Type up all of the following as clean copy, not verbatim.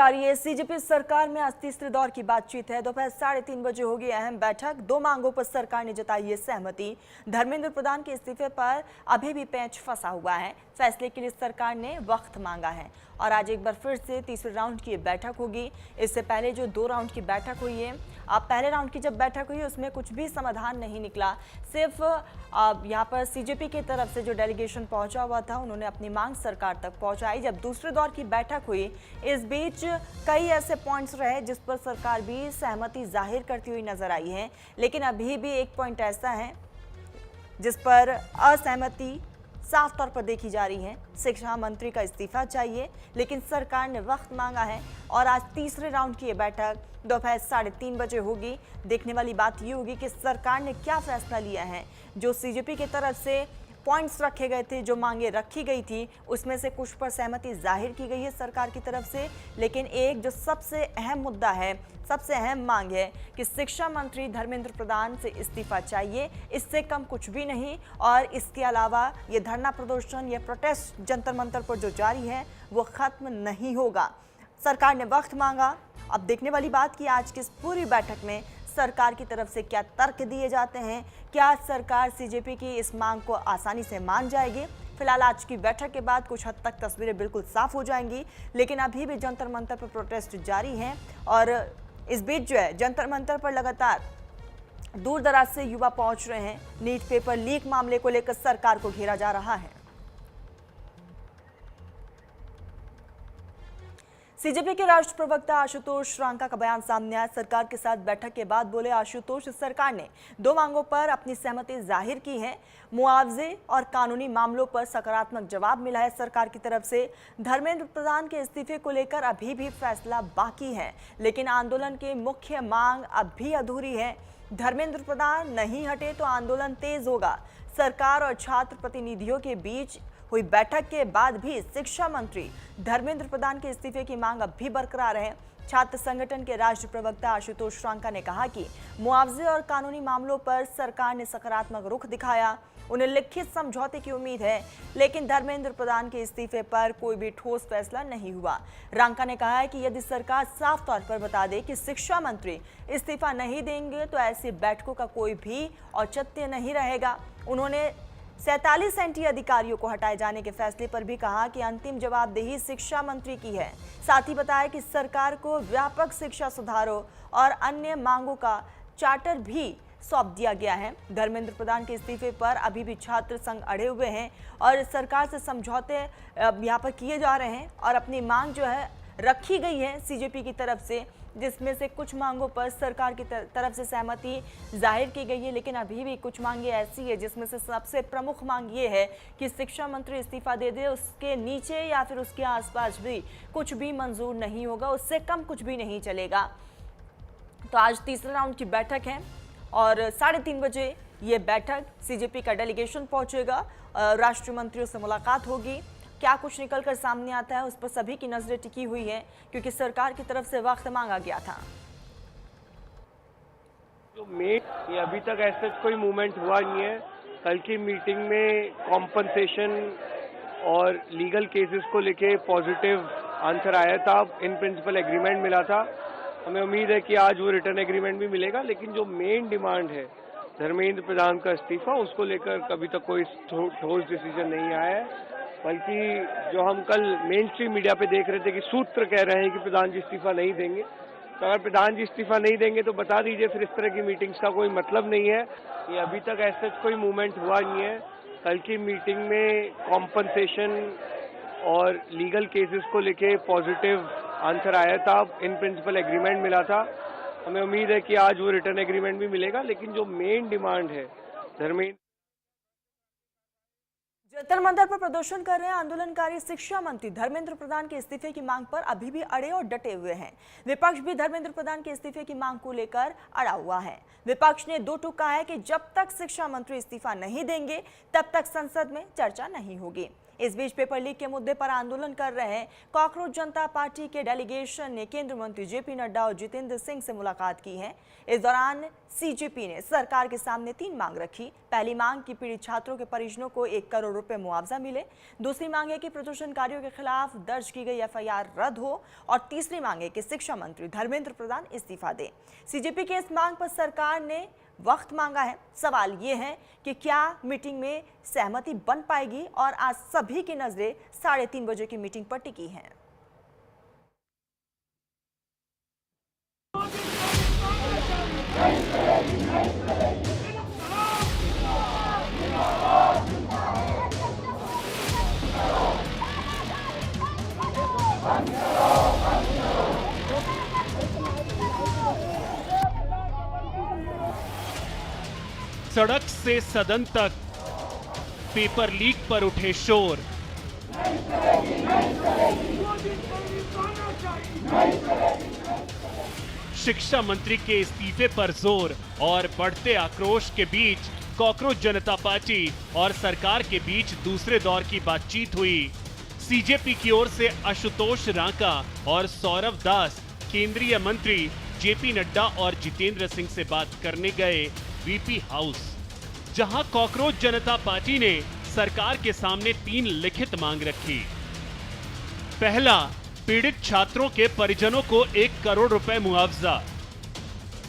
जारी है। सीजेपी सरकार में आज तीसरे दौर की बातचीत है। दोपहर 3:30 बजे होगी अहम बैठक। दो मांगों पर सरकार ने जताई है सहमति। धर्मेंद्र प्रधान के इस्तीफे पर अभी भी पेंच फंसा हुआ है। फैसले के लिए सरकार ने वक्त मांगा है और आज एक बार फिर से तीसरे राउंड की बैठक होगी। इससे पहले जो 2 राउंड की बैठक हुई है, अब पहले राउंड की जब बैठक हुई उसमें कुछ भी समाधान नहीं निकला। सिर्फ यहाँ पर सीजेपी की तरफ से जो डेलीगेशन पहुंचा हुआ था उन्होंने अपनी मांग सरकार तक पहुंचाई। जब दूसरे दौर की बैठक हुई, इस बीच कई ऐसे पॉइंट्स रहे जिस पर सरकार भी सहमति जाहिर करती हुई नजर आई है, लेकिन अभी भी एक पॉइंट ऐसा है जिस पर असहमति साफ तौर पर देखी जा रही है। शिक्षा मंत्री का इस्तीफा चाहिए, लेकिन सरकार ने वक्त मांगा है और आज तीसरे राउंड की ये बैठक दोपहर 3:30 बजे होगी। देखने वाली बात ये होगी कि सरकार ने क्या फैसला लिया है। जो सीजेपी की तरफ से पॉइंट्स रखे गए थे, जो मांगे रखी गई थी, उसमें से कुछ पर सहमति जाहिर की गई है सरकार की तरफ से, लेकिन एक जो सबसे अहम मुद्दा है, सबसे अहम मांग है कि शिक्षा मंत्री धर्मेंद्र प्रधान से इस्तीफा चाहिए, इससे कम कुछ भी नहीं। और इसके अलावा ये धरना प्रदर्शन, ये प्रोटेस्ट जंतर मंतर पर जो जारी है वो खत्म नहीं होगा। सरकार ने वक्त मांगा। अब देखने वाली बात कि आज की इस पूरी बैठक में सरकार की तरफ से क्या तर्क दिए जाते हैं। क्या सरकार सीजेपी की इस मांग को आसानी से मान जाएगी? फिलहाल आज की बैठक के बाद कुछ हद तक तस्वीरें बिल्कुल साफ हो जाएंगी, लेकिन अभी भी जंतर मंतर पर प्रोटेस्ट जारी हैं और इस बीच जो है जंतर मंतर पर लगातार दूर दराज से युवा पहुंच रहे हैं। नीट पेपर लीक मामले को लेकर सरकार को घेरा जा रहा है। सीजेपी के राष्ट्रीय प्रवक्ता आशुतोष रांका का बयान सामने आया। सरकार के साथ बैठक के बाद बोले आशुतोष, सरकार ने 2 मांगों पर अपनी सहमति जाहिर की है। मुआवजे और कानूनी मामलों पर सकारात्मक जवाब मिला है सरकार की तरफ से। धर्मेंद्र प्रधान के इस्तीफे को लेकर अभी भी फैसला बाकी है, लेकिन आंदोलन की मुख्य मांग अब भी अधूरी है। धर्मेंद्र प्रधान नहीं हटे तो आंदोलन तेज होगा। सरकार और छात्र प्रतिनिधियों के बीच हुई बैठक के बाद भी शिक्षा मंत्री धर्मेंद्र प्रधान के इस्तीफे की मांग अब भी बरकरार है। छात्र संगठन के राष्ट्रीय प्रवक्ता आशुतोष रांका ने कहा कि मुआवजे और कानूनी मामलों पर सरकार ने सकारात्मक रुख दिखाया। उन्हें लिखित समझौते की उम्मीद है, लेकिन धर्मेंद्र प्रधान के इस्तीफे पर कोई भी ठोस फैसला नहीं हुआ। रांका ने कहा है कि यदि सरकार साफ तौर पर बता दे कि शिक्षा मंत्री इस्तीफा नहीं देंगे तो ऐसी बैठकों का कोई भी औचित्य नहीं रहेगा। उन्होंने 47 एनटी अधिकारियों को हटाए जाने के फैसले पर भी कहा कि अंतिम जवाबदेही शिक्षा मंत्री की है। साथ ही बताया कि सरकार को व्यापक शिक्षा सुधारों और अन्य मांगों का चार्टर भी सौंप दिया गया है। धर्मेंद्र प्रधान के इस्तीफे पर अभी भी छात्र संघ अड़े हुए हैं और सरकार से समझौते यहाँ पर किए जा रहे हैं और अपनी मांग जो है रखी गई है सीजेपी की तरफ से, जिसमें से कुछ मांगों पर सरकार की तरफ से सहमति जाहिर की गई है, लेकिन अभी भी कुछ मांगे ऐसी है जिसमें से सबसे प्रमुख मांग ये है कि शिक्षा मंत्री इस्तीफा दे दे। उसके नीचे या फिर उसके आसपास भी कुछ भी मंजूर नहीं होगा, उससे कम कुछ भी नहीं चलेगा। तो आज तीसरे राउंड की बैठक है और 3:30 बजे ये बैठक सीजेपी का डेलीगेशन पहुंचेगा, राष्ट्रीय मंत्रियों से मुलाकात होगी। क्या कुछ निकलकर सामने आता है उस पर सभी की नजरें टिकी हुई है, क्योंकि सरकार की तरफ से वक्त मांगा गया था। ये अभी तक ऐसा कोई मूवमेंट हुआ नहीं है। कल की मीटिंग में कॉम्पनसेशन और लीगल केसेस को लेके पॉजिटिव आंसर आया था, इन प्रिंसिपल एग्रीमेंट मिला था। हमें उम्मीद है कि आज वो रिटर्न एग्रीमेंट भी मिलेगा, लेकिन जो मेन डिमांड है धर्मेंद्र प्रधान का इस्तीफा, उसको लेकर कभी तक कोई ठोस डिसीजन नहीं आया है। बल्कि जो हम कल मेन स्ट्रीम मीडिया पे देख रहे थे कि सूत्र कह रहे हैं कि प्रधान जी इस्तीफा नहीं देंगे, तो अगर प्रधान जी इस्तीफा नहीं देंगे तो बता दीजिए, फिर इस तरह की मीटिंग्स का कोई मतलब नहीं है। ये अभी तक ऐसा कोई मूवमेंट हुआ नहीं है। कल की मीटिंग में कॉम्पनसेशन और लीगल केसेस को लेके पॉजिटिव आंसर आया था, इन प्रिंसिपल एग्रीमेंट मिला था। हमें उम्मीद है कि आज वो रिटर्न एग्रीमेंट भी मिलेगा, लेकिन जो मेन डिमांड है धर्मेंद्र जंतर मंतर पर प्रदर्शन कर रहे आंदोलनकारी शिक्षा मंत्री धर्मेंद्र प्रधान के इस्तीफे की मांग पर अभी भी अड़े और डटे हुए हैं। विपक्ष भी धर्मेंद्र प्रधान के इस्तीफे की मांग को लेकर अड़ा हुआ है। विपक्ष ने 2 टूक कहा है कि जब तक शिक्षा मंत्री इस्तीफा नहीं देंगे तब तक संसद में चर्चा नहीं होगी। इस बीच पेपर लीक के मुद्दे पर आंदोलन कर रहे कॉकरोच जनता पार्टी के डेलीगेशन ने केंद्रीय मंत्री जेपी नड्डा और जितेंद्र सिंह से मुलाकात की है। इस दौरान सीजेपी ने सरकार के सामने 3 मांग रखी। पहली मांग की पीड़ित छात्रों के परिजनों को 1 करोड़ रुपए मुआवजा मिले। दूसरी मांग है कि प्रदर्शनकारियों के खिलाफ दर्ज की गई एफआईआर रद्द हो और तीसरी मांग है कि शिक्षा मंत्री धर्मेंद्र प्रधान इस्तीफा दें। सीजेपी की इस मांग पर सरकार ने वक्त मांगा है। सवाल ये है कि क्या मीटिंग में सहमति बन पाएगी और आज सभी की नजरें 3:30 बजे की मीटिंग पर टिकी हैं। सड़क से सदन तक पेपर लीक पर उठे शोर। शिक्षा मंत्री के इस्तीफे पर जोर और बढ़ते आक्रोश के बीच कॉकरोच जनता पार्टी और सरकार के बीच दूसरे दौर की बातचीत हुई। सीजेपी की ओर से आशुतोष रांका और सौरभ दास केंद्रीय मंत्री जेपी नड्डा और जितेंद्र सिंह से बात करने गए वीपी हाउस, जहां कॉकरोच जनता पार्टी ने सरकार के सामने 3 लिखित मांग रखी। पहला, पीड़ित छात्रों के परिजनों को 1 करोड़ रुपए मुआवजा।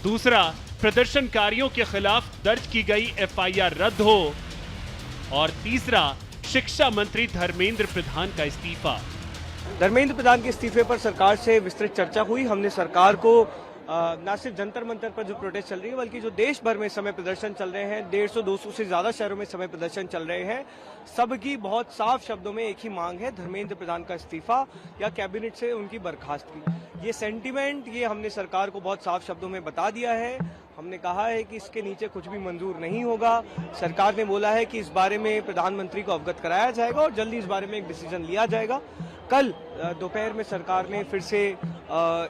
दूसरा, प्रदर्शनकारियों के खिलाफ दर्ज की गई एफआईआर रद्द हो। और तीसरा, शिक्षा मंत्री धर्मेंद्र प्रधान का इस्तीफा। धर्मेंद्र प्रधान के इस्तीफे पर सरकार से विस्तृत चर्चा हुई। हमने सरकार को न सिर्फ जंतर मंतर पर जो प्रोटेस्ट चल रही है बल्कि जो देश भर में समय प्रदर्शन चल रहे हैं, 150-200 से ज्यादा शहरों में समय प्रदर्शन चल रहे हैं, सबकी बहुत साफ शब्दों में एक ही मांग है, धर्मेंद्र प्रधान का इस्तीफा या कैबिनेट से उनकी बर्खास्तगी। ये सेंटीमेंट ये हमने सरकार को बहुत साफ शब्दों में बता दिया है। हमने कहा है कि इसके नीचे कुछ भी मंजूर नहीं होगा। सरकार ने बोला है कि इस बारे में प्रधानमंत्री को अवगत कराया जाएगा और जल्दी इस बारे में एक डिसीजन लिया जाएगा। कल दोपहर में सरकार ने फिर से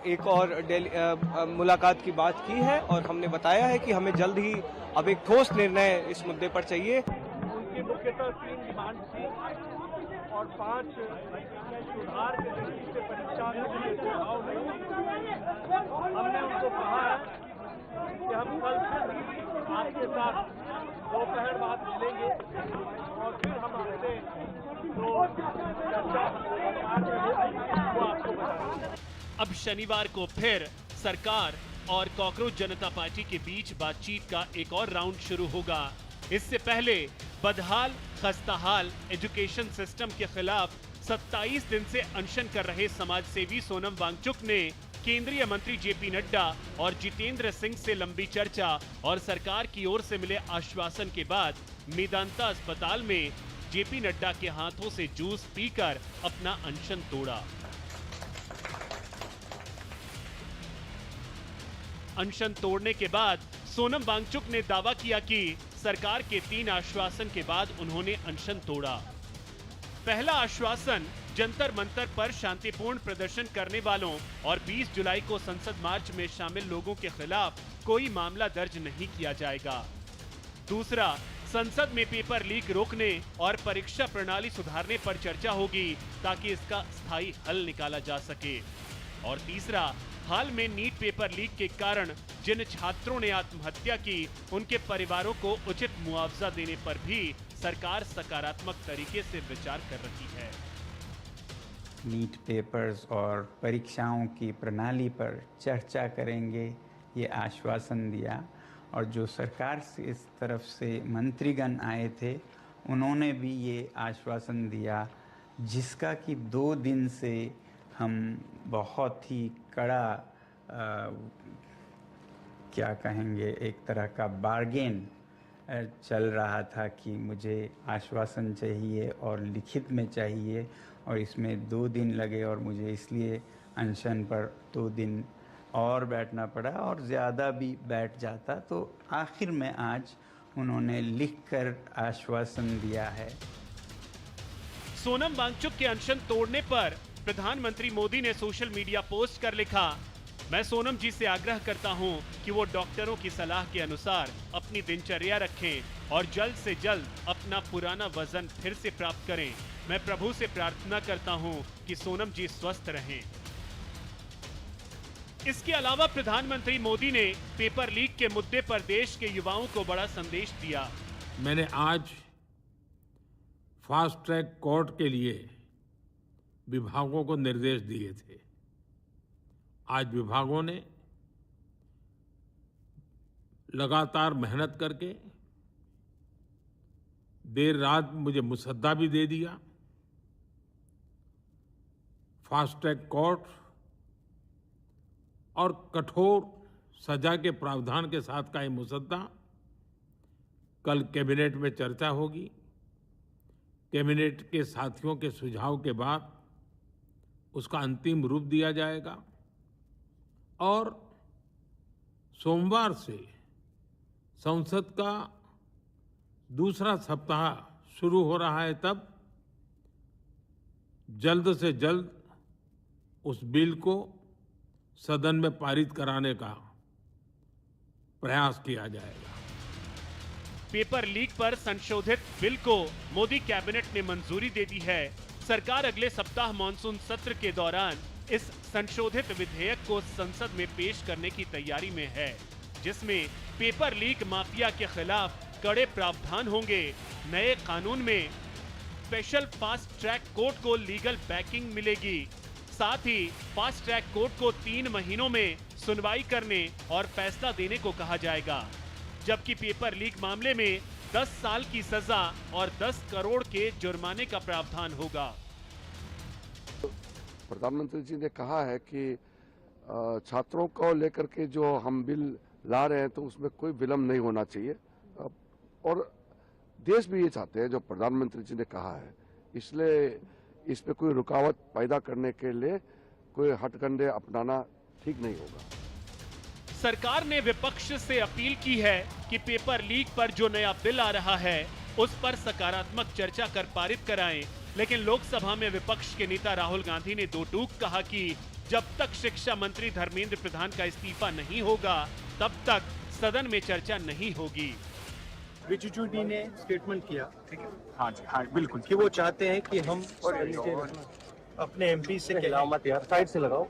एक और मुलाकात की बात की है और हमने बताया है कि हमें जल्द ही अब एक ठोस निर्णय इस मुद्दे पर चाहिए। उनकी मुख्यतः 3 डिमांड थी और 5 सुधार के दृष्टि से परीक्षा के सुझाव में हमने उनको कहा है कि हम कल फिर आपके साथ दोपहर बाद मिलेंगे और फिर हम आपसे अब शनिवार को फिर सरकार और कॉकरोच जनता पार्टी के बीच बातचीत का एक और राउंड शुरू होगा। इससे पहले बदहाल खस्ताहाल एजुकेशन सिस्टम के खिलाफ 27 दिन से अनशन कर रहे समाज सेवी सोनम वांगचुक ने केंद्रीय मंत्री जेपी नड्डा और जितेंद्र सिंह से लंबी चर्चा और सरकार की ओर से मिले आश्वासन के बाद मेदांता अस्पताल में जेपी नड्डा के हाथों से जूस पीकर अपना अनशन तोड़ा। अनशन तोड़ने के बाद सोनम वांगचुक ने दावा किया कि सरकार के 3 आश्वासन के बाद उन्होंने अनशन तोड़ा। पहला आश्वासन, जंतर मंतर पर शांतिपूर्ण प्रदर्शन करने वालों और 20 जुलाई को संसद मार्च में शामिल लोगों के खिलाफ कोई मामला दर्ज नहीं किया जाएगा। दूसरा, संसद में पेपर लीक रोकने और परीक्षा प्रणाली सुधारने पर चर्चा होगी ताकि इसका स्थायी हल निकाला जा सके। और तीसरा, हाल में नीट पेपर लीक के कारण जिन छात्रों ने आत्महत्या की, उनके परिवारों को उचित मुआवजा देने पर भी सरकार सकारात्मक तरीके से विचार कर रही है। नीट पेपर्स और परीक्षाओं की प्रणाली पर चर्चा करेंगे, ये आश्वासन दिया। और जो सरकार से इस तरफ से मंत्रीगण आए थे, उन्होंने भी ये आश्वासन दिया, जिसका कि 2 दिन से हम बहुत ही कड़ा क्या कहेंगे, एक तरह का बार्गेन चल रहा था कि मुझे आश्वासन चाहिए और लिखित में चाहिए, और इसमें 2 दिन लगे और मुझे इसलिए अनशन पर 2 दिन और बैठना पड़ा, और ज़्यादा भी बैठ जाता तो आखिर में आज उन्होंने लिखकर आश्वासन दिया है। सोनम वांगचुक के अनशन तोड़ने पर प्रधानमंत्री मोदी ने सोशल मीडिया पोस्ट कर लिखा, मैं सोनम जी से आग्रह करता हूं कि वो डॉक्टरों की सलाह के अनुसार अपनी दिनचर्या रखें और जल्द से जल्द अपना पुराना वजन फिर से प्राप्त करें। मैं प्रभु से प्रार्थना करता हूं कि सोनम जी स्वस्थ रहें। इसके अलावा प्रधानमंत्री मोदी ने पेपर लीक के मुद्दे पर देश के युवाओं को बड़ा संदेश दिया। मैंने आज फास्ट ट्रैक कोर्ट के लिए विभागों को निर्देश दिए थे। आज विभागों ने लगातार मेहनत करके देर रात मुझे मुसद्दा भी दे दिया। फास्ट ट्रैक कोर्ट और कठोर सजा के प्रावधान के साथ का ये मुसद्दा कल कैबिनेट में चर्चा होगी। कैबिनेट के साथियों के सुझाव के बाद उसका अंतिम रूप दिया जाएगा और सोमवार से संसद का दूसरा सप्ताह शुरू हो रहा है। तब जल्द से जल्द उस बिल को सदन में पारित कराने का प्रयास किया जाएगा। पेपर लीक पर संशोधित बिल को मोदी कैबिनेट ने मंजूरी दे दी है। सरकार अगले सप्ताह मॉनसून सत्र के दौरान इस संशोधित विधेयक को संसद में पेश करने की तैयारी में है, जिसमें पेपर लीक माफिया के खिलाफ कड़े प्रावधान होंगे। नए कानून में स्पेशल फास्ट ट्रैक कोर्ट को लीगल बैकिंग मिलेगी। साथ ही फास्ट ट्रैक कोर्ट को 3 महीनों में सुनवाई करने और फैसला देने को कहा जाएगा, जबकि पेपर लीक मामले में 10 साल की सजा और 10 करोड़ के जुर्माने का प्रावधान होगा। प्रधानमंत्री जी ने कहा है कि छात्रों को लेकर के जो हम बिल ला रहे हैं तो उसमें कोई विलंब नहीं होना चाहिए और देश भी ये चाहते हैं जो प्रधानमंत्री जी ने कहा है, इसलिए इस पे कोई रुकावट पैदा करने के लिए कोई हथकंडे अपनाना ठीक नहीं होगा। सरकार ने विपक्ष से अपील की है कि पेपर लीक पर जो नया बिल आ रहा है उस पर सकारात्मक चर्चा कर पारित कराएं, लेकिन लोकसभा में विपक्ष के नेता राहुल गांधी ने दो टूक कहा कि जब तक शिक्षा मंत्री धर्मेंद्र प्रधान का इस्तीफा नहीं होगा तब तक सदन में चर्चा नहीं होगी। रिजिजू जी ने स्टेटमेंट किया, ठीक है, हाँ जी, हाँ बिल्कुल, कि वो चाहते हैं कि हम अपने एमपी से साइड से लगाओ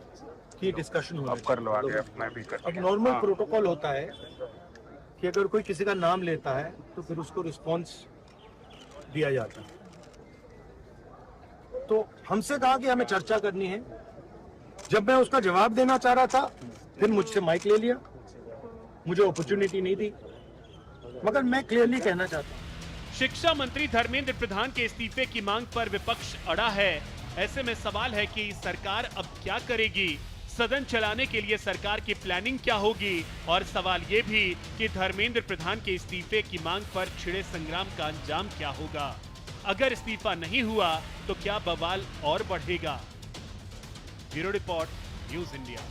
कि डिस्कशन हो। अब कर लो आगे, मैं भी कर। अब नॉर्मल प्रोटोकॉल होता है कि अगर कोई किसी का नाम लेता है तो फिर उसको रिस्पांस दिया जाता है। तो हमसे कहा कि हमें चर्चा करनी है। जब मैं उसका जवाब देना चाह रहा था फिर मुझसे माइक ले लिया, मुझे अपॉर्चुनिटी नहीं दी। मगर मैं क्लियरली कहना चाहता हूँ, शिक्षा मंत्री धर्मेंद्र प्रधान के इस्तीफे की मांग पर विपक्ष अड़ा है। ऐसे में सवाल है कि सरकार अब क्या करेगी, सदन चलाने के लिए सरकार की प्लानिंग क्या होगी, और सवाल ये भी कि धर्मेंद्र प्रधान के इस्तीफे की मांग पर छिड़े संग्राम का अंजाम क्या होगा। अगर इस्तीफा नहीं हुआ तो क्या बवाल और बढ़ेगा। Bureau report, news India.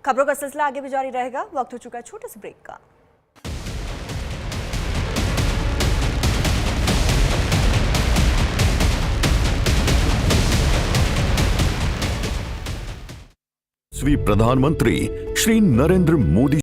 खबरों का सिलसिला आगे भी जारी रहेगा। वक्त हो चुका है छोटे से ब्रेक का। प्रधानमंत्री श्री नरेंद्र मोदी